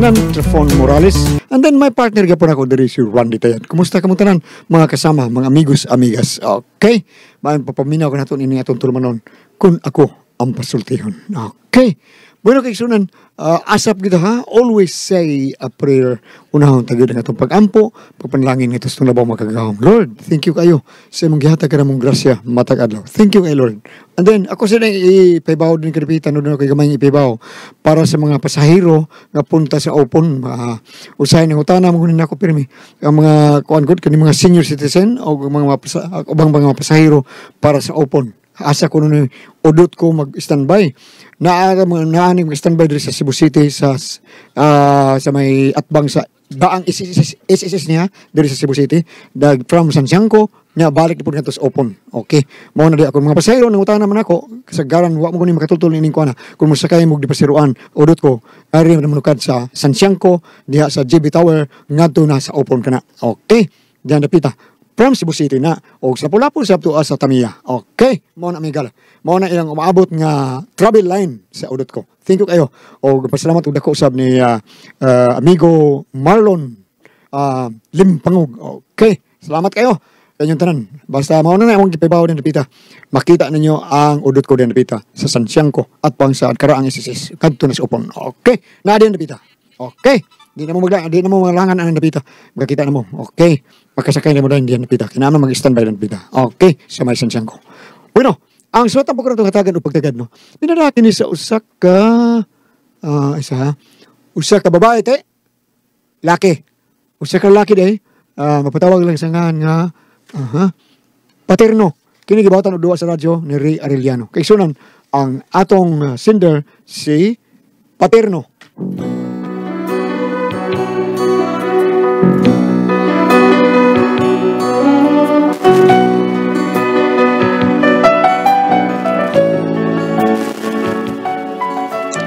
Pangilinan, Trifon Morales. And then my partner gapon ako diri si Randy Tayan. Kumusta kamo tanan mga kasama, mga amigos, amigas. Okay? Maayong papaminaw ko naton ini atong tulmanon kung ako ang pasultihon. Okay? Bueno kay sunan, asap gito ha, always say a prayer. Unahon tagid nga itong pag-ampo, pagpanlangin nga itong labaw makagahom. Lord, thank you kayo sa imong gihatag ka mong grasya matag adlaw. Thank you kay Lord. And then ako sila ipibaw din karipitan no kay gamay ipibaw para sa mga pasahero nga punta sa Opon. Usahay ng utana mo kunin ako pirmi. Ang mga kuan gud kani mga senior citizen o mga ubang mga pasahero para sa Opon. Asa ko nun udot ko mag-standby. Naaning mag-standby dito sa Cebu City sa may atbang sa daang SSS niya dito sa Cebu City. From Santiago niya balik po nga sa Opon. Okay. Mao na di ako mga pasahero nang utana man ako kasagaran wa mo kunin makatultol ning kuana. Kung mosakay mo di pasiruan udot ko ari man manukad sa Santiago diha sa JB Tower ngadto na sa Opon kana. Okay. Diyan napita. From Cebu City na o sa Lapu-Lapu sa tuwa sa Tamiya. Okay, mao na amigal. Mao na ilang umaabot nga travel line sa udot ko. Thank you kayo. O pasalamat ug dako usab ni amigo Marlon Limpangog. Okay, salamat kayo. Kanyang tanan. Basta mao na among gipibaw din napita. Makita ninyo ang udot ko din napita sa Santiago at pang sa karaang SSS kadto na sa Opon. Okay, na din napita. Okay. Di na mo maglangan ang napita. Magkita na mo. Okay. Magkasakay na mo din diyan napita. Kinama mag-standby na napita. Okay. Sa may Santiago. Bueno, ang suot ang pagkaroon itong katagan o pagtagad, no? Pinaraki ni sa usak ka babae, te. Laki. Usak ka laki, day. Mapatawag lang sa nga paterno. Kinigibatan o duwa sa radyo ni Ray Arellano. Kay sunan, ang atong sender si Paterno.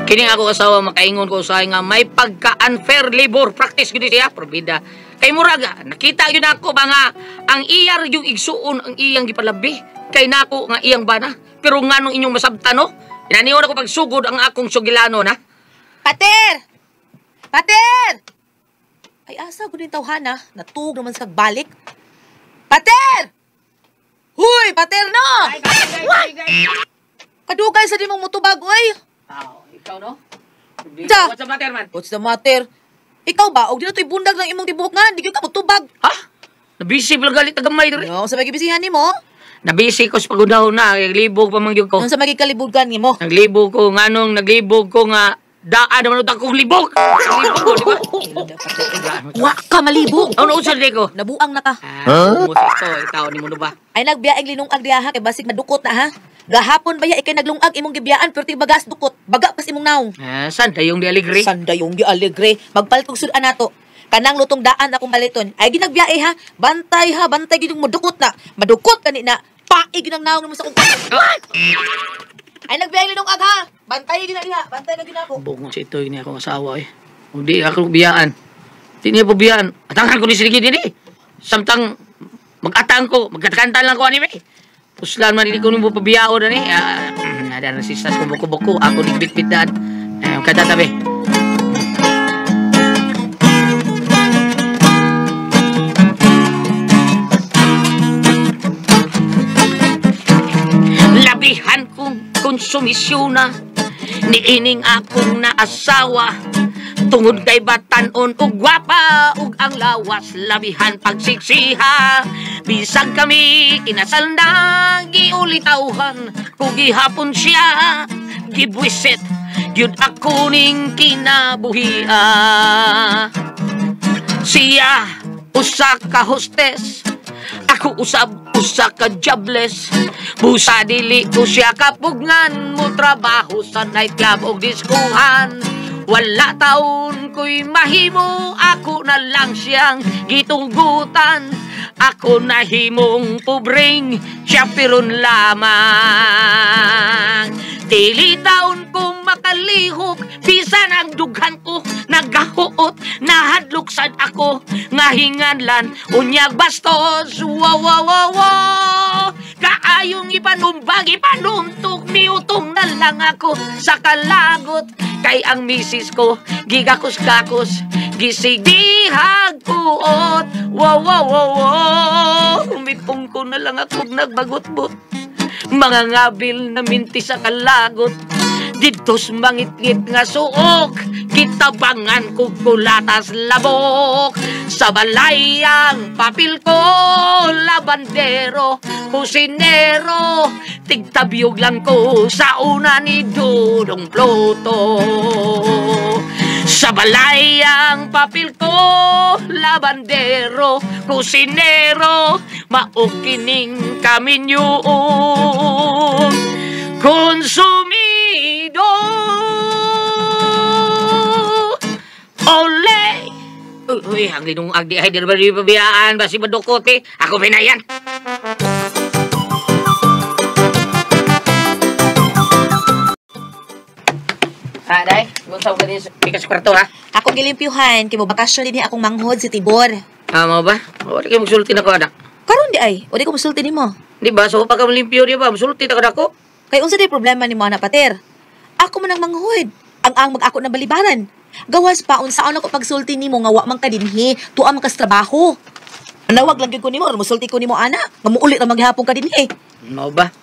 Kining ako asawa makaingon ko usahay nga may pagka-unfair labor practice gud siya, probida. Kay muraga, nakita yun ako ba nga ang iyar yung igsuon ang iyang gipalabi. Kay nako nga iyang bana. Pero nganong inyong masabtan no? Inaniwan ako pagsugod ang akong sugilano na. Pater! Pater! Ay asa gud yung tawhana, natug naman sa balik. Pater! Huy, Pater no! Kadugay sa di mong mutubag, oy. Ikaw no? Ja. What's the matter, man? What's the matter? Ikaw ba? Og di na to'y bundag ng imong tibuok nga. Di ka mutubag. Ha? Nabisi pala galit tagamay diri. No, sa magibisihan ni mo. Nabisi ko sa pagunahon na. Naglibog pa mangyog ko. Nung sa magikalibugan ni mo. Naglibog ko. Nganong naglibog ko nga daan naman utang kong libog. Naglibog ko, di ba? Wa ka malibog. Ano usad ko? Nabuang na ka. Musito. Ikaw ni mo ba? Ay nagbiyaeng linungag diha kay basig madukot na ha. Gahapon ba ikay naglungag imong gibiyaan pero bagas dukot. Baga pas imong naong. Saan yung di aligre? Sanda yung di aligre. Magpalit og sudan nato. Kanang lutong daan akong baliton. Ay ginagbiyae ha. Bantay ha. Bantay gid madukot na. Madukot kanina. Paig ng naong mo sa kong. Ay nagbiyaeng linungag ha. Bantay gid na diha. Bantay na gid ako. Bugong si ito ini akong asawa eh. Hindi ako biyaan. Hindi niya po biyaan. Atangan ko ni Siligi din eh. Samtang mag-atang ko. Magkatakanta lang ko anime. Puslan man, hindi ko nung pabiyao na ni. Nada na sistas ko buko-buko. Ako nagbitbit daan. Katatabi. Labihan kong konsumisyon na niining akong naasawa. Tungod kay batanon ug gwapa ug ang lawas labihan pagsiksiha. Bisag kami kinasal na giulitawhan ug gihapon siya gibwisit gyud ako ning kinabuhia. Siya usa ka hostess, ako usa ka jobless. Busa dili ko siya kapugngan mo trabaho sa nightclub ug diskuhan. Wala taon ko'y mahimo, ako na lang siyang gitugutan. Ako nahimong pobreng chaperon lamang. Dili taon ko makalihok, bisan ang dughan ko nagahuot. Nahadluksad ako, ngahinganlan, unyag bastos. Wow, wow, wow, wow. Kaayong ipanumbag, ipanuntok, miutong na lang ako sa kalagot. Kay ang misis ko, gigakos-gakos, gisigdihag puot. Wow, wow, wow, wow. Umipong ko na lang ako nagbagot-bot. Mga ngabil na minti sa kalagot. Ditos mangit-ngit nga suok, kitabangan ko kulatas labok. Sa balayang papil ko, labandero, kusinero, tigtabyog lang ko sa una ni Dudong Pluto. Sa balayang papil ko, labandero, kusinero, maukining kami yun. Konsumido ole. Uy, ang ginong agdi ay di pabiyaan basi madukot eh. Ako pinayan. Day, gusto ko din sa kwarto ha. Ako gilimpyuhan, kay mo bakasyon din akong manghod si Tibor. Mo ba? Wala kayo magsulti na ko anak. Karon di ay, o di ko musulti nimo. Di ba? So pagka malimpyo di ba? Masulti na ko na ko. Kay unsa day problema ni mo na pater? Ako man ang manghod. Ang mag-ako na balibaran. Gawas pa unsaon ako pagsulti nimo nga wa man ka dinhi, tuwa man ka sa trabaho. Nawag lang gyud ko nimo, musulti ko nimo ana. Mamuulit ra maghapon ka dinhi. Mo ba?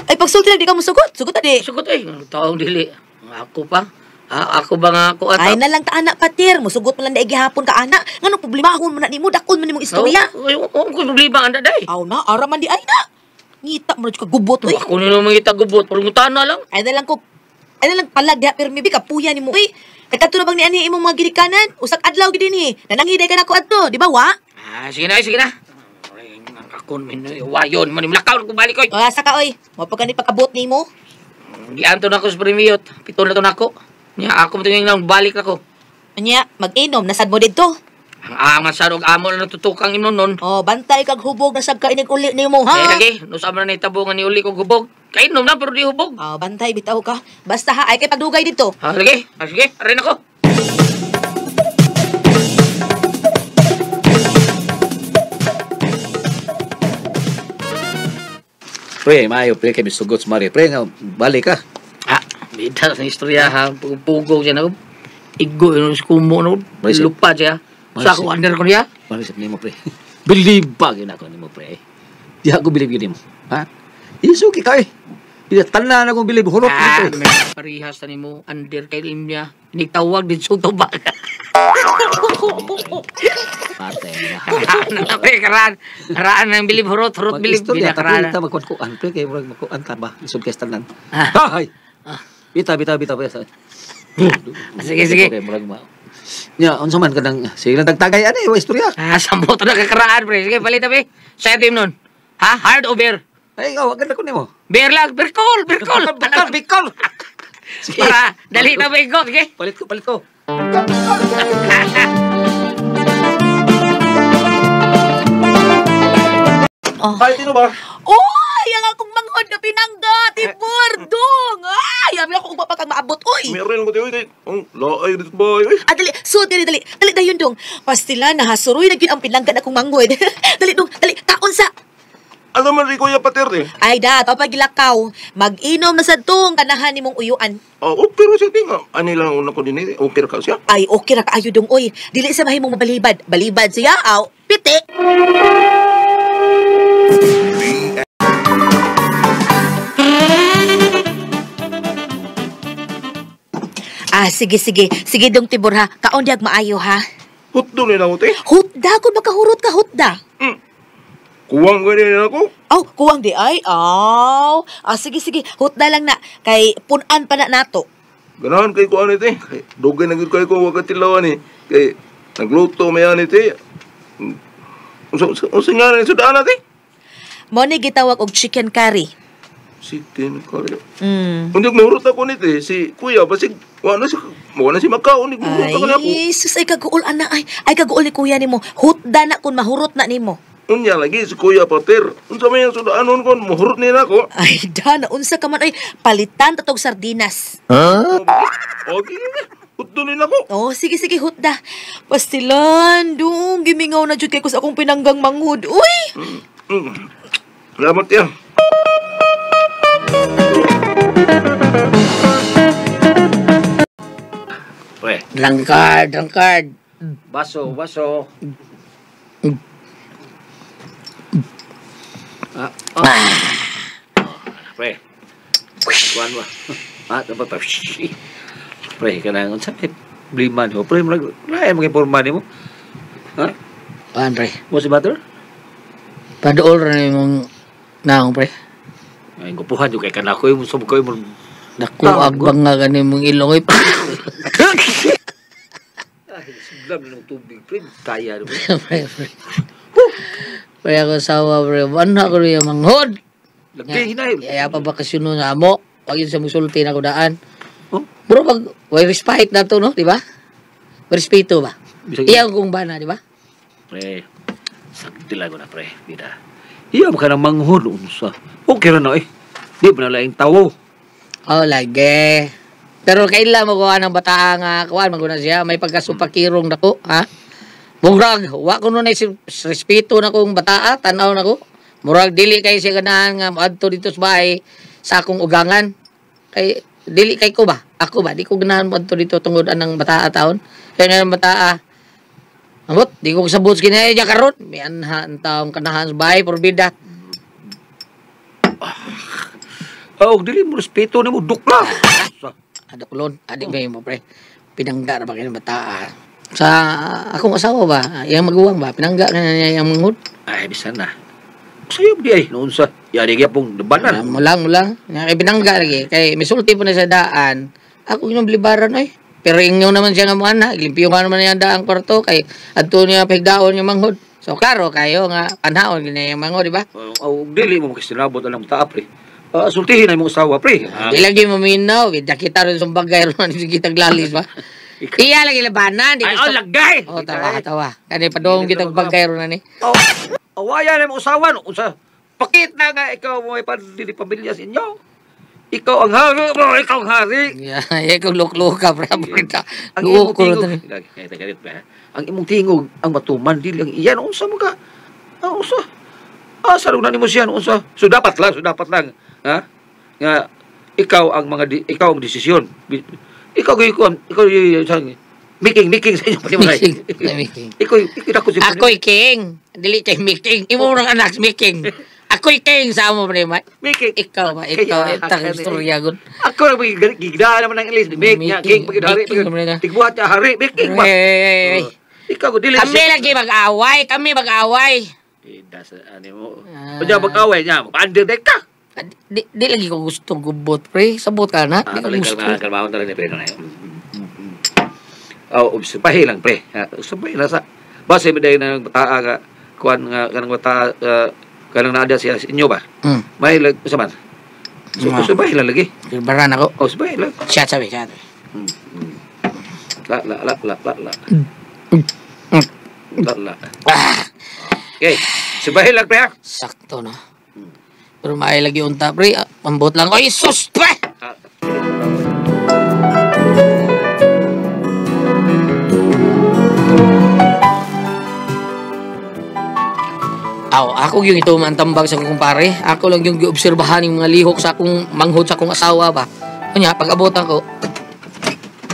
Ay pagsulti lang di ka musugot. Sugot adi. Sugot eh. Taong dili. Ako pa. Ako ba nga ako Ay na lang ta anak pater, musugot man lang daig gihapon ka ana. Ngano problemahon man na nimo, dakon man nimong istorya. Ko problema anda day. Aw na, ara man di ay na. Ngita mo ka gubot oy. Ako nila mangita gubot, purungutan na lang. Ay na lang palag diha pero maybe kapuya nimo oy. Katato na bang ni ani imong mga gilikanan? Usak adlaw gid dinhi. Nanangiday ka nako adto, di ba wa? Sige na, sige na. Ako min wayon man lakaw ko balik oy. Asa ka oy? Mo pa kani pakabot nimo? Di anto na ako sa premiot. Pito na to nako. Nya ako mo tingin lang balik ako. Anya, mag-inom nasad mo didto. Ang angan sa rog amo na tutukang inon nun. Oh, bantay kag hubog na sag kainig uli nimo ha. Lagi, no sa man na itabungan ni uli ko gubog. Kainom na pero di hubog. Oh, bantay bitaw ka. Basta ha ay kay pagdugay dito. Lagi, sige, arin ako. Pre, maayo pre kay bisugot mari. Pre nga balik ka. Bida sa istorya ha. Pugo siya na. Igo yun sa kumo no. Lupa siya. Sa ako under ko niya. Marisip nimo pre. Believe ba gyud ako nimo pre. Di ako believe gyud nimo. Ha? Isuki ka eh. Ida tanan akong believe hurot nito. Parihas ta nimo under kay niya. Nitawag din sa to ba. Patay na. Pre karaan nang believe hurot believe Istorya karaan. ta magkuan pre kay murag magkuan ta ba. Isog kay tanan. Hay. Bita. Sige. Okay, murag ma. Nya, unsa man kadang sige lang tagtagay ani wa istorya. Sambo to na kakaraan pre. Sige palit abi. Sa team nun. Ha? Hard o beer? Ay, ikaw, ganda ko nimo. Beer lang, beer call. Bikol. Para dali na ba igot, okay? Palit ko. Ay, tino ba? Oy, ang akong manghod na pinangga, Tibor, dong. Ay, amin ako kung papakang maabot, oy. Meron ko tayo kay ang laay dito ba ay. Dali, so, dali dayon dong. Pastila, nahasuroy na yun ang pinanggan akong manghod. Dali dong, kaon sa. Ano man ri kuya pater eh. Ay da, papagilakaw. Mag-inom na sa tong kanahan ni mong uyuan. Oh, pero siya tinga. Ani lang una ko din eh. Okay ra ka siya. Ay, okay ra kaayo dong, oy. Dili sa mahimong mabalibad. Balibad siya, aw. Piti. Sige. Sige dong, Tibor, ha. Kaon diag maayo, ha. Hutdo nila ko te. Hutda, kung makahurot ka, hutda. Kuwang ko nila ako. Aw, kuwang di ay. Aw. Sige. Hutda lang na. Kay punan pa na nato. Ganahan kay kuan ite. Kay dugay na gyud kay ko wa katilawan ni. Kay nagluto mayan ite. Unsa nga na sudaan ate? Mo ni gitawag og chicken curry. Chicken curry. Undig mahurot ako nite si kuya basig wa na si Macau ni mahurot ako nako. Ay, sus ay kaguol ana ay. Ay kaguol ni kuya nimo. Hutda na kun mahurot na nimo. Unya lagi si kuya pater. Unsa may ang sudaanon kon mahurot ni nako. Ay, da, naunsa ka man ay palitan tatog sardinas. Okay. Hutdo ni nako. Oh, sige, hutda. Pastilan, dong, gimingaw na jud kay ko sa akong pinanggang manghud. Uy! Salamat ya. Drangkard. Baso. Pre. Kuan ba? Dapat pa. Pre, kanang unsa bliman ho. Pre, lain mga porma nimo. Ha? Kuan, pre. Mo si Butter? Padool ra nimong naong, pre. Ay, gupuhan yung kay kanako yung sub ko yung Naku, agbang nga ganin mong ilong, pre. ay, siglam ng tubig, pre. Kaya naman. Pre. Pre, ako sawa, pre. Ano ako rin yung manghod? Lagi, hinay. Kaya pa bakasyon nun nga mo. Pag yun sa musulti na ko daan. Oh? Bro, pag may respite na to, no? Di ba? May respeto ba? Bisag- Iyan kung ba na, di ba? Pre, sagdila ko na, pre. Bida. Iya ka ng manghod. Unsa? Okay na na, eh. Di ba na laing tawo? Oh, lagi. Pero kailan mo kuha ng bata nga, kuha, maguna siya, may pagkasupakirong na ko, ha? Murag, wa ko nun ay respeto na kong bata, tanaw na ko. Murag, dili kay siya ganahan nga, maadto dito sa bahay, sa akong ugangan. Kay, dili kay ko ba? Ako ba? Di ko ganahan maadto dito tungod anang bata taon. Kaya na ng bata, amot, di ko sabot kinaya niya karon. May anha ang taong kanahan sa bahay, porbida. Oh, dili mo respeto ni mo, dukla. Ada kulon, adik ba mo pre? Pinangga na ba kayo ng bata? Sa akong asawa ba? Yang maguwang ba? Pinangga na niya yung mangod? Ay, bisan na. Sayop di ay, noon sa, yari kaya pong labanan. Mulang. Kaya pinangga lagi. Kaya misulti po na sa daan. Ako yung blibaran ay. Pero ingaw naman siya nga mga anak. Limpyo ka naman niya daan kwarto. Kay adto niya pagdaon yung manghod. So, klaro, kayo nga panhaon ganyan yung manghod, di ba? Oh, dili mo makistinabot alang taap, pre. Sultihin na yung usawa, pre. Di lagi maminaw. Kita kita rin sa bagay ron. Hindi kita glalis ba? Iya lagi labanan. Ay, oh, lagay! Oh, tawa. Kani pa doon kita bagay ron na ni. Oh, awaya na yung usawa, no? Unsa, pakit na nga ikaw mo ay pamilya sa inyo. Ikaw ang hari, bro. Ikaw ang hari. Ikaw luk-luk ka, pre. Ang imong tingog. Ang imong tingog, ang matuman, dili ang iyan. Unsa mo ka? Unsa? Sarong na ni mo siya. Unsa? So, dapat lang. Ha? Nga, ikaw ang ikaw ang desisyon. Ikaw Miking sa inyo. Miking. Ikaw ako si Ako'y king. Dili kay Miking. Imo ng anak Miking. Ako'y king sa mo, pre. Miking. Ikaw ba? Ikaw. Itang istorya gud. Ako na gigdaan naman ng English. Mik niya. King pagkidari. Tigbuhat niya. Hari. Miking ba? Ikaw ko. Kami lagi mag-away. Ano mo? Pwede mag-away niya. Mag-underdeck ka. Di lagi ko gusto gubot, pre. Sabot ka na. Di ko gusto. Kalmahon talaga ni pre. Usabahin lang, pre. Usabahin lang sa... Base mo dahil ng bataa ka, kuhan nga, kanang bataa, kanang naada siya sa inyo ba? May lag, usaban? Usabahin lang lagi. Baran ako. Usabahin lang. Siya sabi. La. Okay, usabahin lang, pre. Sakto na. Pero may lagi unta, pre. Pambot lang. Oy, sus, pre! Ako yung ito man tambag sa akong kumpare. Ako lang yung giobserbahan yung mga lihok sa akong manghod sa akong asawa ba. Kanya, pag-abutan ko.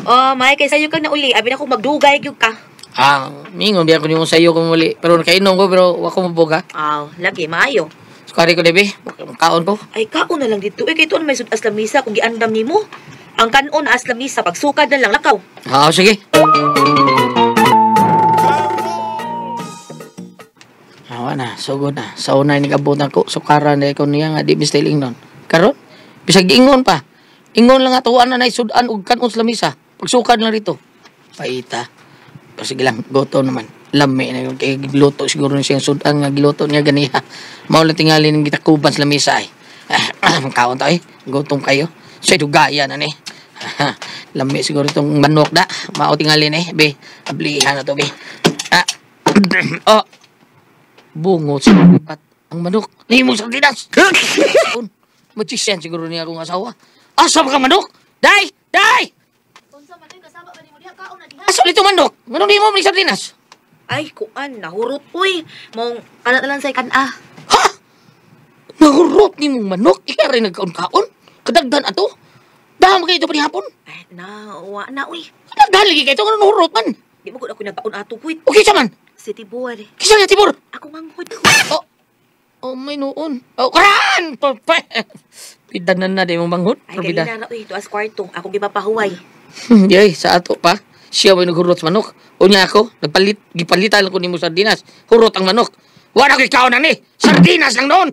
Oh, may kay sayo kang nauli. Abi na ko magdugay gyud ka. Mingon biya ko yung sayo kung muli. Pero nakainom ko, pero wako mabuga. Lagi maayo. Sukari ko, Debe. Kaon ko. Ay, kaon na lang dito. Kay ito may sudas lamisa kung giandam nimo. Ang kanon na as lamisa pagsukad na lang lakaw. Sige. Na, sugod na. Sa una ni kabutan ko, sukaran na ko niya nga, di mistiling nun. Karon, bisag ingon pa. Ingon lang nga, tuwaan na sudan ug kanon sa lamisa. Pagsukad lang rito. Paita. Sige lang, goto naman. Lami na yun. Kaya giluto siguro niya sudan nga giluto niya ganiha. Maulang tingali ng gitakuban sa lamisa ay. Kaon tayo, gotong kayo. Sa'y dugaya na ni. Lami siguro itong manok da. Mao tingali ni. Be, ablihan na to, be. Bungot si Bukat. Ang manok. Nahimong sa tinas. Matsisyan siguro niya akong asawa. Asa ba ka manok? Day! Asa dito manok? Manok di mo sa tinas? Ay, kuan. Nahurot, uy. Mong kanatalan sa'y kana. Ha? Nahurot ni mong manok? Ika rin nagkaon-kaon? Kadagdan ato? Dahang kayo ito panihapon. Ay, nawa na, uy. Nagdahal lagi kayo ito. Ano nurot man? Di mo ko nagpaon ato, kuy. Okay sa man. Si Tibor. Kisa nga, Tibor. Ako manghod. Oh, may noon. Oh, karan! Pidanan na din mong manghod. Ay, kanina na, uy. Tuas kwarto. Akong gipapahuway. Yay, sa ato pa. Siya may naghurot sa manok. Unya ako, gipalitan ko ni mo sardinas. Hurot ang manok. Wala ko ikaw na ni. Sardinas lang noon.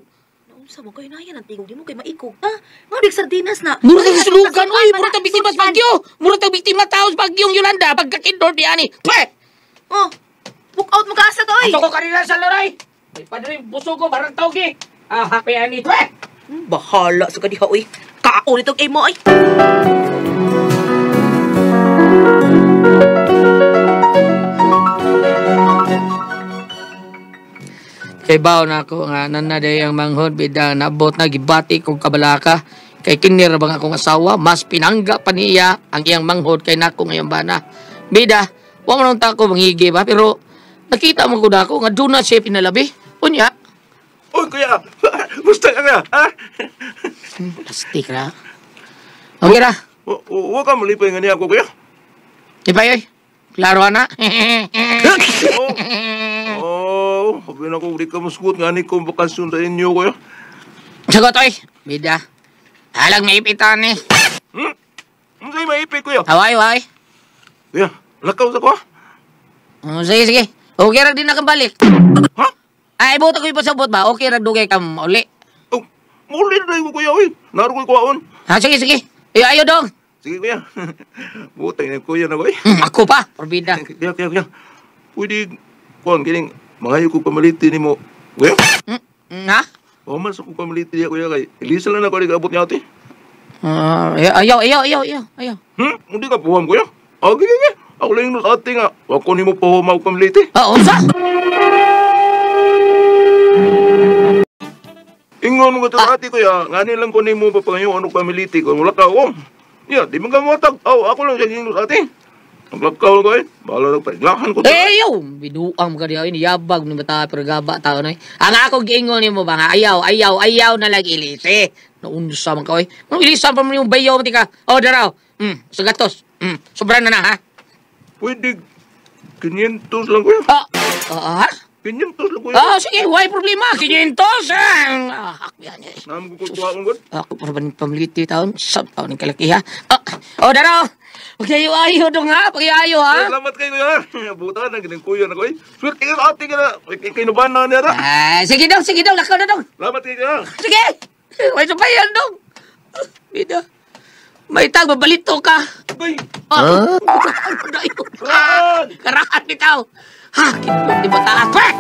Naunsa mo kayo na yan. Ang tingog di mo kayo maikog. Mga big sardinas na. Murag ang sulugan, oy. Murag ang biktima sa bagyo. Murag ang biktima tao sa bagyong Yolanda. Pagkakindor di ani. Pwe! Oh, book out mo kaasa to, uy. Ato ko kanina sa loray. May padre, buso ko, barang tawgi. Happy ani. Pwe! Bahala sa kadiha, uy. Kaon itong imo, ay. Kay bao na ako nga nanaday ang manghod bida nabot na gibati kong kabalaka kay kinir bang akong asawa mas pinangga pa niya ang iyang manghod kay nako ngayong bana bida wa man ta ko mangigi ba pero nakita mo ko dako nga do na siya pinalabi unya Uy, kuya! Musta ka nga, ha? plastic ra okay ra Huwag ka malipay nga niya ako, kuya. ipay ay klaro na Sabi na ko, di ka masukot nga ni kong bakasyon sa inyo, kuya. sagot oy bida alang maipitan ni Ano sa'yo maipit, kuya? away way Kuya, lakaw sa ko, ha? sige sige okay ra din na kambalik Ha? ay buta ko ipasabot ba okay ra dugay kam uli Oh, muli na rin ko, kuya, uy. Naro ko'y kuwaon. sige sige ayo dong Sige, kuya. Butay na kuya na, kuya. Ako pa, porbida. Kuya. Pwede, kuwan, kining, mangayo ko pamaliti ni mo. Kuya? Nga? O, mas ako pamaliti niya, kuya, kay ilisa lang ako, abot niya, ate. Ayaw. Hindi ka puham, kuya. Okay. Ako lang yung ate nga. Wag ko ni mo puham ako pamaliti. Unsa? Ingon mo ka ito ate, kuya. Nga lang ko ni mo papangayo, ano pamaliti ko. Wala ka ako. Yeah, di mo ka matag. Ako lang siya yung ate. Ang lakaw ko eh. Bahala lang paiglakan ko. Ayaw! Biduang mga diya, niyabag ni bata, pero gaba tao na ang ako giingon ni mo ba nga, ayaw na lang ilisi. Naunsa man ka, oy. Nung ilisa pa mo yung bayaw, mati ka. Daraw. Sa gatos. Sobra na ha? Pwede 500 lang, kuya. 500 lang, kuya. Sige, why problema? 500! Hakyan niya. Naman ko kukuhaan ko. Ako para ba ni pamiliti taon? Sab taon ng kalaki ha? Daraw! Pag-ayo-ayo dong ha? Pag-ayo ha? Salamat kayo, kuya. Buta na, ganang kuya na ko eh. Swerte ka sa ate ka na. Kinubahan na niya na. Sige daw, lakaw na dong. Salamat kayo, kuya. Sige! May sabayan dong. Bida. May tag, babalito ka. Ay! Karakan bitaw. Ha? Kinulog di bataan. Pwek!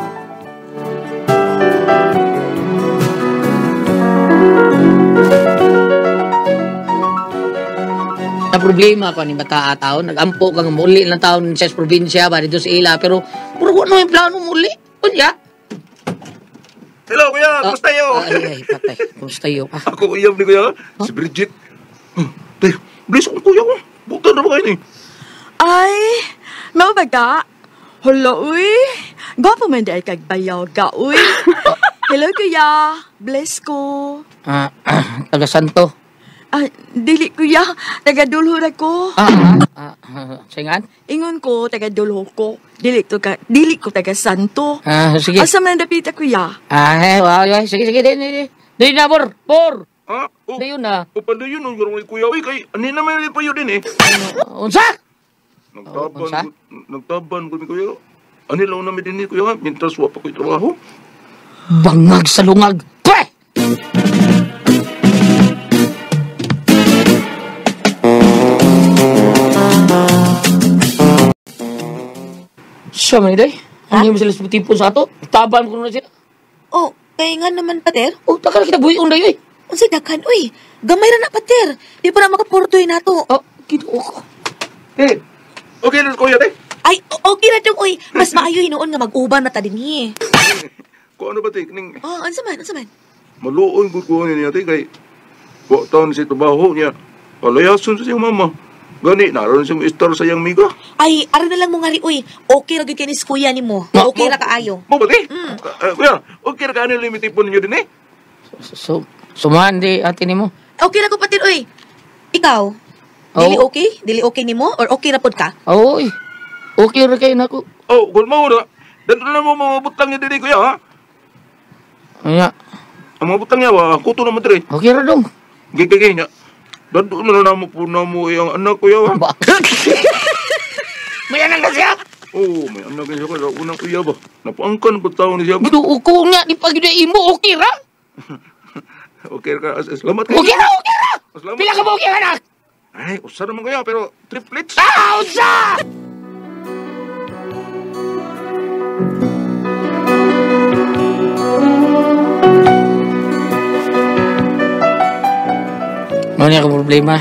Na problema pa ni bata tao, nagampo kang muli lang taon sa probinsya ba dito sa ila pero puro ano yung plano muli? Unya? Hello, kuya. Kumusta iyo? Ay, patay. Kumusta iyo? Ako iyam ni kuya. Si Bridget. Tayo, bless ko kuya ko. Buta na ba kayo ni? Ay, mao ba ka? Hala, uy. Gwapo man di ay kagbayaw ka, uy. Hello, kuya. Bless ko. Taga Santo. Dili, kuya. Taga-dulhur ako. Singan? Ingon ko, taga-dulhur ko. Dili ko taga-santo. Sige. Asa man dapita, kuya? Sige, di na, por. Ha? Di yun na. Panda yun, ang garong kuya. Uy, kay, ani naman yung payo din eh. Unsa? Nagtaban ko ni kuya. Ani lang namin din ni kuya. Mintas wa pa ko'y trabaho. Bangag sa lungag. Pwe! Siya man day. Ano yung sila tipo sa ato? Taban ko na siya. Oh, kaya nga naman, pater. Takal kita buhi unday oy. Unsay daghan, uy. Gamay ra na, pater. Di pa na makaportoy na to. Kinuo ko. Okay na kuya, te. Ay, okay na dong, uy. Mas maayo hinoon nga mag-uban na ta din eh. Kung ano ba, te? Kining Ansa man. maluon ko ko niya, te. Kay, wa taon si trabaho niya. Palayason sa siyang mama. Gani, naroon siyang istar sa iyang miga. Ay, ara na lang mo nga ri, uy. Okay ra gid kay ni kuya nimo. Okay ra kaayo. Mo ba, te? Kuya, okay na ka ano limitipon ninyo din eh? Sumahan di ate ni mo. Okay ra ko pater, uy. Ikaw, dili Oh. okay? Dili okay nimo or okay ra pod ka? Oy. Okay ra kay nako. Oh, kung mo na. Dito na mo mga butang niya diri kuya ha. Anya. Ang mga butang niya wa kuto naman diri. Okay ra dong. Gigigay niya. Dito na mo po na mo iyang anak kuya ha. Ba. May anak na siya. Oh, may anak niya ko unang kuya ba. Napaangkan ko taon ni siya. Bidu ko nga ni pag imo okay ra. Okay ka. Salamat ka. Okay ra, okay ra. Salamat. Pila ka mo okay anak? Ay, usa naman kuya pero triplets. Ah, usa. Ano niya ka problema?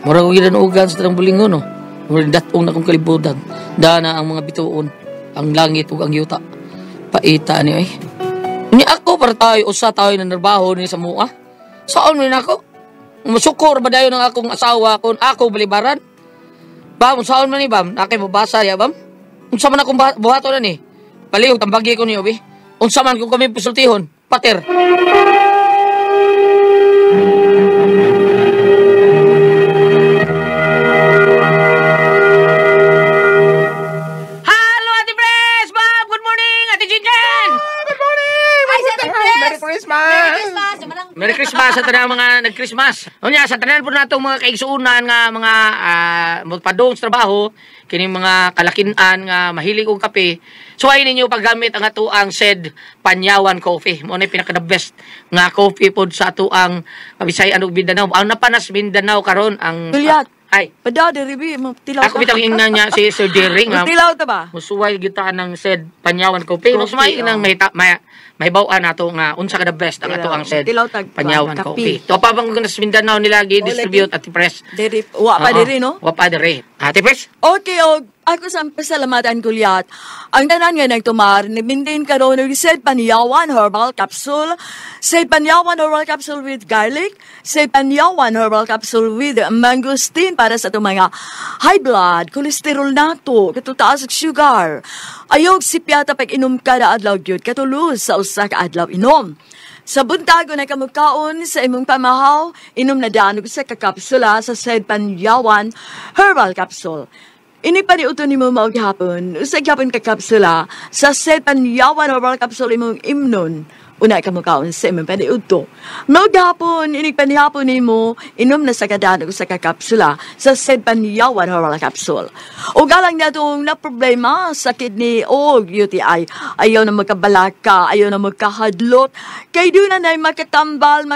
Mura ko ginanugan sa tanang bulingon, no? Mura datong na kong kalibutan. Dana ang mga bituon, ang langit ug ang yuta. Paita ni ay. Ni ako para tayo, usa tayo na narbaho ni sa mua. Saan man ako? Masukor ba dayon ng akong asawa kung ako balibaran? Bam, saan man ni bam? Nakay mabasa ya bam? Unsa man akong buhato na ni? Palihog tambagi ko ni obi. Unsa man kung kami pusultihon? Pater. Halo, Ate Pres! Ma'am, good morning! Ate Jinjen! Ay, sa Merry Christmas! Merry Christmas sa tanang mga nag-Christmas. O niya, sa tanan po natong mga kaigsuunan nga mga magpadong sa trabaho, kining mga kalakinan nga mahilig og kape, suway ninyo paggamit ang ato ang said Panyawan Coffee. Mo na pinaka the best nga coffee pod sa ato ang Bisayan ug Mindanao. Ang napanas Mindanao karon ang Juliet. ay Pada diri bi tilaw ako bitang ingnan niya si Sir Jerry nga Tilaw ta ba? musuway gitaan ng said Panyawan Coffee. No, sumay nang mahibawaan nato nga unsa ka the best ang ato ang said Tilaw tag Panyawan kape. Coffee. To pa bang nas Mindanao nila gi-distribute at press. Diri wa pa diri no? Wa pa diri. Ate Pres? Okay, ako sa pasalamatan Gulyat. Ang tanan nga nagtumar, ni-maintain karon ng said Panyawan Herbal Capsule, said Panyawan Herbal Capsule with garlic, said Panyawan Herbal Capsule with mangosteen para sa itong mga high blood, cholesterol nato, katutaas og sugar. Ayog sipyata pag inom kada adlaw gyud katulus sa usa ka adlaw inom. Sa buntago na kamukhaon sa imong pamahaw, inom na danog sa kakapsula sa said Panyawan Herbal Capsule. Ini pa ni uto ni mo maugihapon, usag yapon ka kapsula, sa said Panyawan Herbal Capsule imong imnon. Una ka mukhaon sa imong paniudto. Maugihapon, ini panihapon ni mo, inom na sa kadanog sa kakapsula, sa said Panyawan Herbal Capsule. O galang na itong na problema sa kidney o UTI, ayaw na magkabalaka, ayaw na magkahadlot, kay doon na makatambal,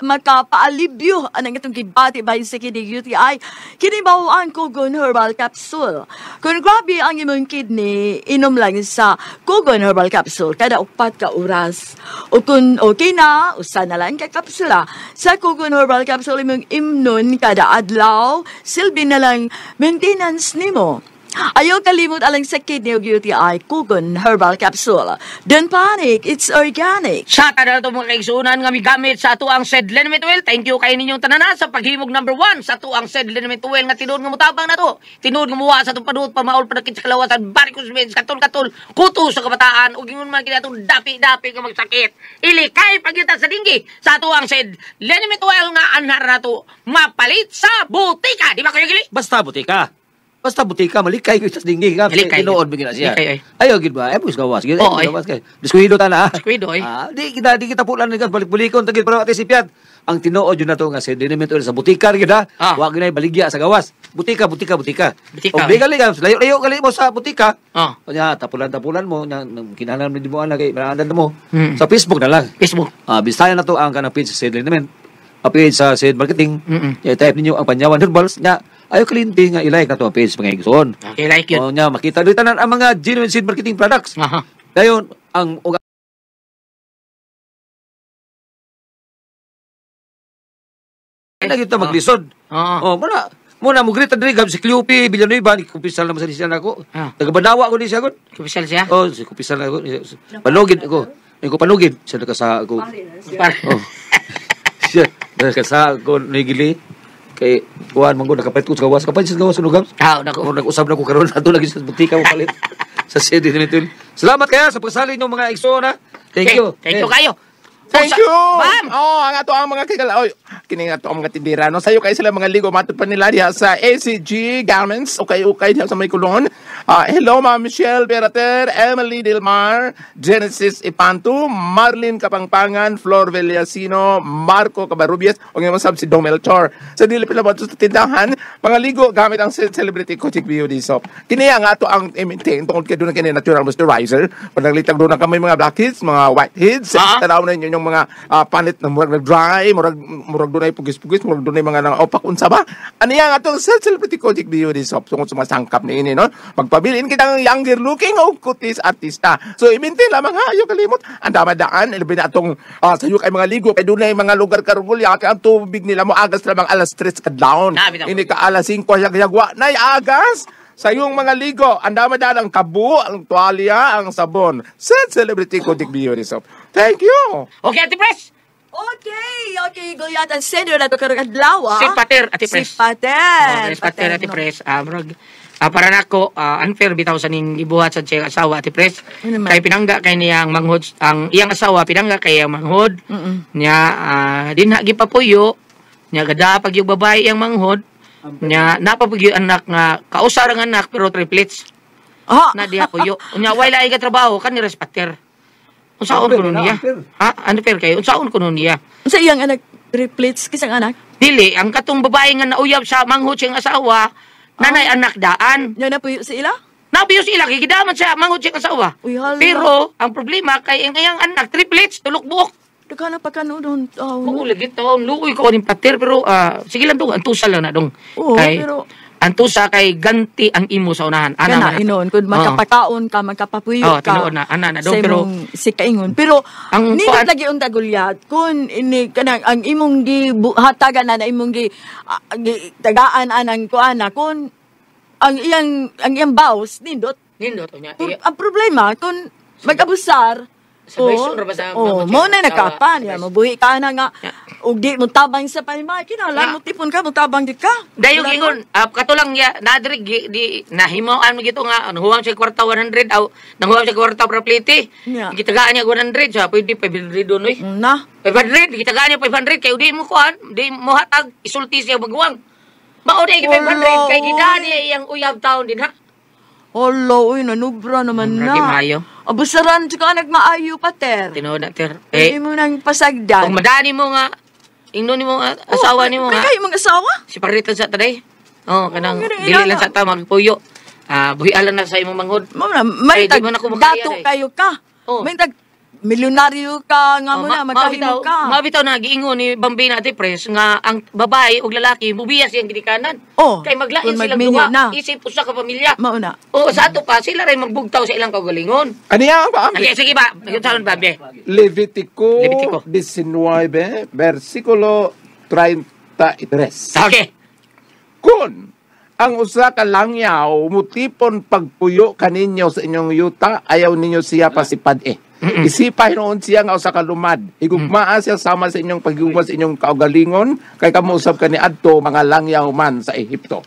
makapaalibyo, anang itong kibati bahin sa kidney UTI, kinibaw ang Kugon Herbal Capsule. Kung grabe ang imong kidney, inom lang sa Kugon Herbal Capsule, kada 4 ka oras. O kung okay na, usa na lang ka kapsula. Sa Kugon Herbal Capsule imong imnon kada adlaw, silbi na lang maintenance nimo. Ayaw kalimot alang sa kidney o UTI, Kugon Herbal Capsule. Don't panic, it's organic. Sa tada na mga kaigsuunan nga migamit sa ato ang said Liniment Oil. Thank you kay ninyong tanan sa paghimog number 1 sa ato ang said Liniment Oil nga tinuod nga mutabang na to. Tinuod nga muwa sa itong panuot pamaol panakit sa kalawasan, varicose veins, katol-katol, kuto sa kabataan, ug ingon man kini atong dapi-dapi nga magsakit. Ilikay pagyuta sa dinggi sa ato ang said Liniment Oil nga anhar na to mapalit sa butika. Di ba kayo gili? Basta butika. Basta butika, malikay ko sa dinggi ka. Malikay. Tinuod mo gina siya. Malikay, ay. Ayaw, gid ba? Ay, bus gawas. Oo, ay. Gawas kay. Diskuido ta na. Diskuido, ay. Di kita pulan ni balik-bulikon tagid pero ati sipyat. Ang tinuod yun na to nga si Liniment Oil sa butika gid ha. Ah. Wa ginay baligya sa gawas. Butika. Butika, O di gali ka, layo gali mo sa butika. Ah. Kanya tapulan mo na kinahanglan mo ana kay maandan mo. Mm. Sa Facebook na lang. Facebook. Bisayan na to ang kanang page sa Liniment. Page sa Said Marketing. Type ninyo ang Panyawan Herbals nya. Ayaw kalinti nga i-like na to ang page mga igsoon. Okay, like yun. O nya makita dito na ang mga genuine seed marketing products. Aha. Dayon ang kita maglisod. Oo. Muna mo grita diri gab si Cleopi Villanueva ni kumpisal na masalisyan ako. Ah. Tagabadawa ko ni siya gud. Official siya? Oh, si kumpisal ako. Panugid ako. Ko panugid siya nakasa ako. Oh. Siya nakasa ako nigili. Kay kuan manggo nakapalit ko sa gawas unugam. Nako. Nag-usab na ko karon ato lagi sa butika mo palit sa CD nito. Salamat kaya sa pagsali ng mga igsoon ha. Thank you. Thank you kayo. Thank you! Ma'am! Oh, ang ato ang mga kikala. Oy, kini nga to ang mga tindira no sayo kay sila mga ligo matod pa nila diha sa ACG Garments okay diha sa may kulon. Hello Ma'am Michelle Berater, Emily Dilmar, Genesis Ipantu, Marlene Kapangpangan, Flor Villasino, Marco Cabarubias ug yung sab si Domel Chor. Sa dili pila sa tindahan mga ligo gamit ang Celebrity Kochik Beauty Soap. Kini nga ato ang i-maintain tungod kay doon kini natural moisturizer. Pananglitag doon na kami mga blackheads, mga whiteheads, tanaw na yung mga panit na murag dry, murag dunay pugis-pugis, murag dunay mga nang opak unsa ba? Ano yang atong Celebrity Kochik Beauty Soap tungod sa masangkap ni ini no. Pagpabilin kitang younger looking o kutis artista. So i-maintain lamang ha, ayo kalimot. Ang damadaan ilabi na atong sayo kay mga ligo kay dunay mga lugar karugulya kay ang tubig nila mo agas lamang alas 3 kadlawon. Ini ka alas 5 yagwa nay agas. Sa iyong mga ligo, ang damadaan ang kabu, ang tuwalya, ang sabon. Celebrity Kochik Beauty Soap. Thank you. Okay, Ate Pres. Okay, Goliath, ang senior na ito karagdlaw, Si Pater, Ate Pres. Si Pater. Okay, Pater, Ate Pres. Para nako, unfair bitaw sa ning gibuhat sa siyang asawa, Ate Pres. Kay pinangga kay niyang manghod, ang iyang asawa, pinangga kay iyang manghod. Niya, dinha gipapuyo, niya gada pag yung babae iyang manghod, niya napapagyo anak nga kausarang anak pero triplets. Na diha puyo. Unya wala ay trabaho kan ni Pater. Unsaon kuno niya? Unfair kay unsaon kuno niya? Sa iyang anak triplets kisang anak? Dili ang katong babae nga nauyab sa manghod siyang asawa, nanay anak daan. Yan na po sa ila? Nabiyo sila kay gidaman sa manghod siyang asawa. Uy, hala. Pero ang problema kay ang iyang anak triplets tulok buok. Dagana pa kanu don. Maulagit taon luoy ko ning Pater pero sige lang dong antusa lang na dong. Kay pero antusa kay ganti ang imo sa unahan. Kana inon kun magkapakaon ka magkapapuyo ka. Tinuod na ana dong pero si kaingon. Pero ang nindot lagi unta Goliath kun ini kanang ang imong hatagan na imong tagaan anang kuana kun ang iyang boss nindot unya. Ang problema kun mag-abusar Sabay sura ba sa mo na nakapan ya mabuhi ka na nga ug di mo tabang sa panimay kinala mo tipon ka mo tabang di ka dayog ingon katulang ya nadrig di nahimawan mo gito nga huwang sa kwarta 100 aw nanghuwang sa kwarta para plite gitagaan niya 100 sa pwede 500 doon oy na 500 gitagaan niya 500 kay di mo kuan di mo hatag isulti siya magwang mao di 500 kay gidaan niya iyang uyab taon din ha. Olo, uy, nanubra naman na. Maayo. Abusaran, tsaka nagmaayo, Pater. Tinood na, Ter. Hindi mo nang pasagdan. Kung madani mo nga, ingno ni mo nga, asawa ni mo nga. Kaya mong asawa? Si paritan sa taday. Kanang, dili lang sa ta, magpuyo. Buhialan na sa imong manghod. May tag, dato kayo ka. May tag, milyonaryo ka, nga mo na, magkahimo ka. Mabitaw na, giingon ni Bambina Ate Pres, nga ang babae o lalaki, mubiyas yung gidikanan. Kay maglain silang duwa, isip usa ka pamilya. Mauna. Sa ato pa, sila rin magbugtaw sa ilang kaugalingon. Ano yan ba? Sige ba, nagsaon Bambi. Levitico 19, versikulo 33. Okay. Kun ang usa ka langyaw mutipon pagpuyo kaninyo sa inyong yuta, ayaw ninyo siya pasipad Isipay noon siya nga usa ka lumad. Igugmaa siya sama sa inyong pagigugma sa inyong kaugalingon kay kamo usab kani adto mga langyaw man sa Ehipto.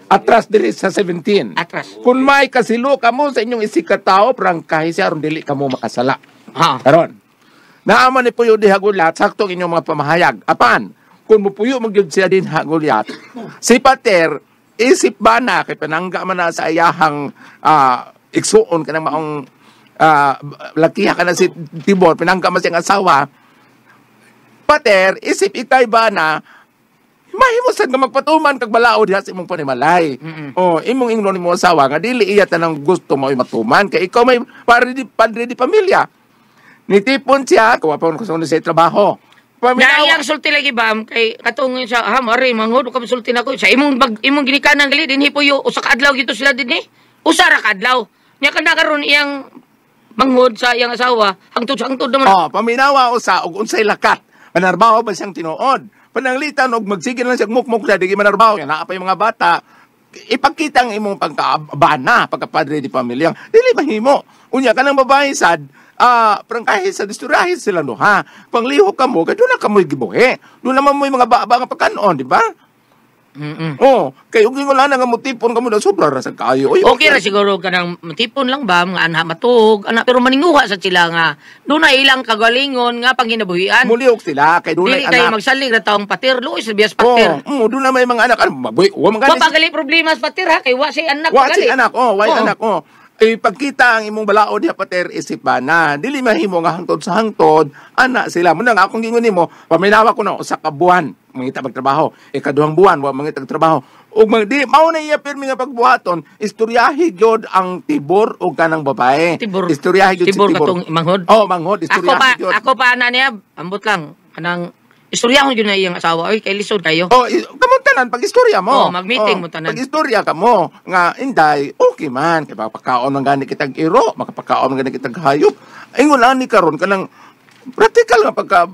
Atras diri sa 17. Atras. Kung may kasilo kamo sa inyong isikataw, prangkahi siya aron dili kamo makasala. Karon. Naaman ni puyo di hagulat sakto inyong mga pamahayag. Apan, kung mupuyo magyud siya din hagulat, si Pater isip ba na kay panangga man na sa ayahang igsuon kanang maong lakiha ka na si Tibor, pinangka mo siyang asawa. Pater, isip itay ba na mahimusan ka magpatuman kag balao diha sa imong panimalay. Imong ingnon mo asawa nga dili iya tanang gusto mo matuman kay ikaw may padre di pamilya. Nitipon siya, kuha pa ko sa trabaho. Naiyang sulti lagi bam kay katong sa mari manghod ka sulti nako sa imong ginikanan gali dinhi puyo usa ka adlaw gito sila dinhi. Usa ra ka adlaw. Nya kana karon iyang manghod sa iyang asawa, hangtod-hangtod naman. Paminawa usa og unsay lakat. Manarbaho ba siyang tinuod? Pananglitan og magsige lang siya mukmuk sa digi manarbaho. Naa pa yung mga bata. Ipakita ang imong pagkaabana, pagkapadre di pamilya. Dili mahimo. Unya kanang babae sad, prangkahi sa disturahi sila no ha. Pangliho ka mo, kay doon na ka mo'y gibuhi. Doon naman mo'y mga baba nga pagkanon, di ba? Oh, kay ug wala na nga motipon kamo na sobra ra sa kayo. Oy, Okay ra siguro ka ng matipon lang ba, mga anak matug, anak, pero maninguha sa sila nga. Doon na ilang kagalingon nga pang ginabuhian. Muliok sila kay dunay Dili kayo anak. magsalig na taong patir, luoy sa biyas patir. Doon na may mga anak. Ano, wa mga Wa pagali problema sa patir ha, kay wa si anak Wa si pagali. anak, anak, Ay pagkita ang imong balaod diha pater isipan na dili mahimo nga hangtod sa hangtod ana sila mo na nga akong gingon nimo paminawa ko na usa ka buwan mangita magtrabaho ikaduhang buwan wa mangita trabaho ug di mao na iya pirmi nga pagbuhaton istoryahi gyud ang tibor ug kanang babae Tibor. istoryahi gyud si Tibor tibor katong manghod. manghod Ako istoryahi gyud pa ana niya, ambot lang kanang istorya ko yun na iyang asawa. Oy, kay lisod kayo. kamuntanan pag-istorya mo. Mag-meeting mo tanan. Pag-istorya ka mo. Nga, inday, okay man. Kaya makapakaon ng gani kitag iro, makapakaon ng gani kitag hayop. Ay, wala ni karon ka ng practical nga pagka,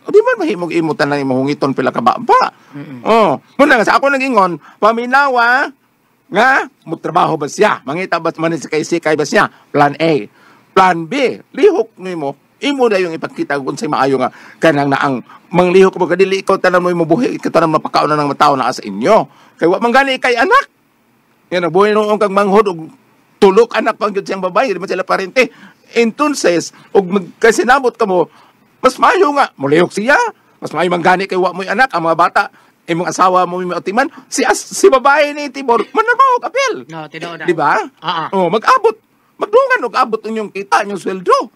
di man mahimog imutan na imuhungiton pila ka baba. Muna nga, sa ako nag-ingon, paminawa, nga, mutrabaho ba siya? Mangita ba man sikay-sikay ba siya? Plan A. Plan B, lihok mo. Imo na yung ipakita kung sa'y maayo nga kanang naang manglihok mo kadili ikaw tanan mo imubuhi ikaw tanan mapakaon na ng matao na sa inyo kay wa man gani kay anak yan ang buhay noong kang manghod og tulok anak pang gyud siyang babae di man sila parente entonces og magkasinabot ka mo mas maayo nga mulihok siya mas maayo man gani kay wa mo'y anak ang mga bata imong asawa mo may otiman si babae ni Tibor manarbaho kapil No, tinuod na. di ba mag-abot magdungan og abot inyong kita inyong sweldo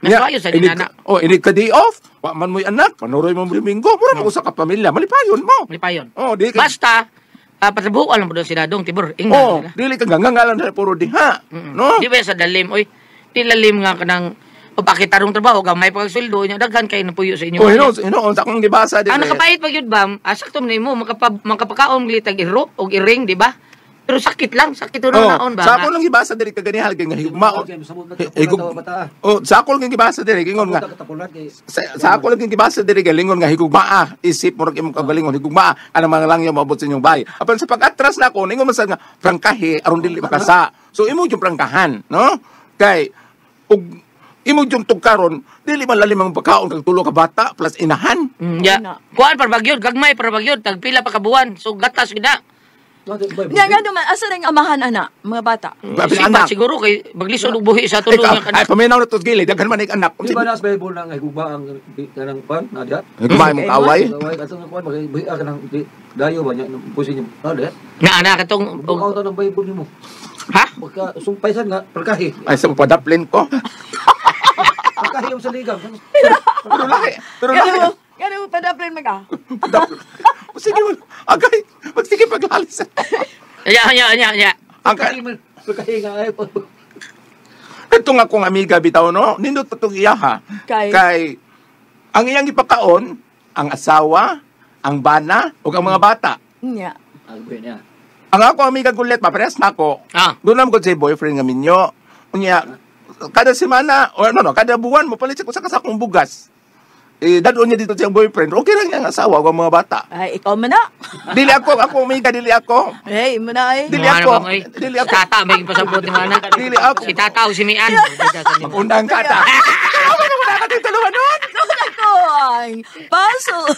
Mas mayo sa dinana. Ini ka day off. Wa man mo'y anak. Panuroy mo Domingo. Mura mo sa kapamilya. Malipayon mo. Malipayon. Di ka... Basta, patrabuhan lang mo doon sila dong, Tibor. Inga sila. Dili ka gangangalan na puro diha. No? Di ba sa dalim, oy, di lalim nga ka ng papakitarong trabaho, gamay pagsuldo niya, daghan kayo na puyo sa inyo. Hinoon, sa akong gibasa din. Ang nakapait pag yun ba, sakto mo, makapakaon litag iro o iring, di ba? Pero sakit lang, sakit ito naon ba? Sa ako lang gibasa diri kaganihal kay nga higugma. Sa ako lang gibasa diri gingon nga. Sa ako lang gibasa diri kay lingon nga higugma. Isip mo ra imong kagalingon higugma ana mga langyaw maabot sa inyong bahay. Apan sa pag-atras na ko ningon man sa nga prangkahe aron dili makasa. So imo yung prangkahan, no? Kay ug imo yung tugkaron dili man lalim ang pagkaon kag tulo ka bata plus inahan. Kuan para bagyod, gagmay para bagyod, tagpila pa ka buwan. So gatas gina. Nga nga naman, asa rin amahan, anak, mga bata? Sipat siguro kay maglisod og buhi sa tulong nga Ay, paminaw na to gilid. Daghan man ik anak. Di ba nas Bible na nga higugma ang kanang pan na diha? Higugma mo kaway. Kaway katong kuan magbuhi ka nang dayo ba nya pusin niyo. Diha. Nga anak katong Bukaw ta ng Bible nimo. ha? Pagka sumpaysan nga perkahi. Ay, sa padaplin ko. Perkahi ang saligang. Pero lahi. Gano mo, padaprin mo ka? Sige mo. Agay. Sige paglalis. Ya. Perkahi nga ay. Ito nga kong amiga bitaw, no? Nindot pa itong iyaha. Kay, ang iyang ipakaon, ang asawa, ang bana, o ang mga bata. Nga. Niya. Ang ako amiga gulit, mapares na ako. Doon naman ko sa boyfriend nga minyo. Unya, kada semana, o kada buwan, mapalit ko sa kasakong bugas. Dadon niya dito siyang boyfriend. Okay lang niya ang asawa, ang mga bata. Ay, ikaw mo na. Dili ako amiga, dili ako. Ay, mo na ay. Dili ako. Tata, may pasabot ni mana. Dili ako. Si Tata o si Mian. Undang ka ta. Ano ka dito, luwan nun? Ako, ay, paso.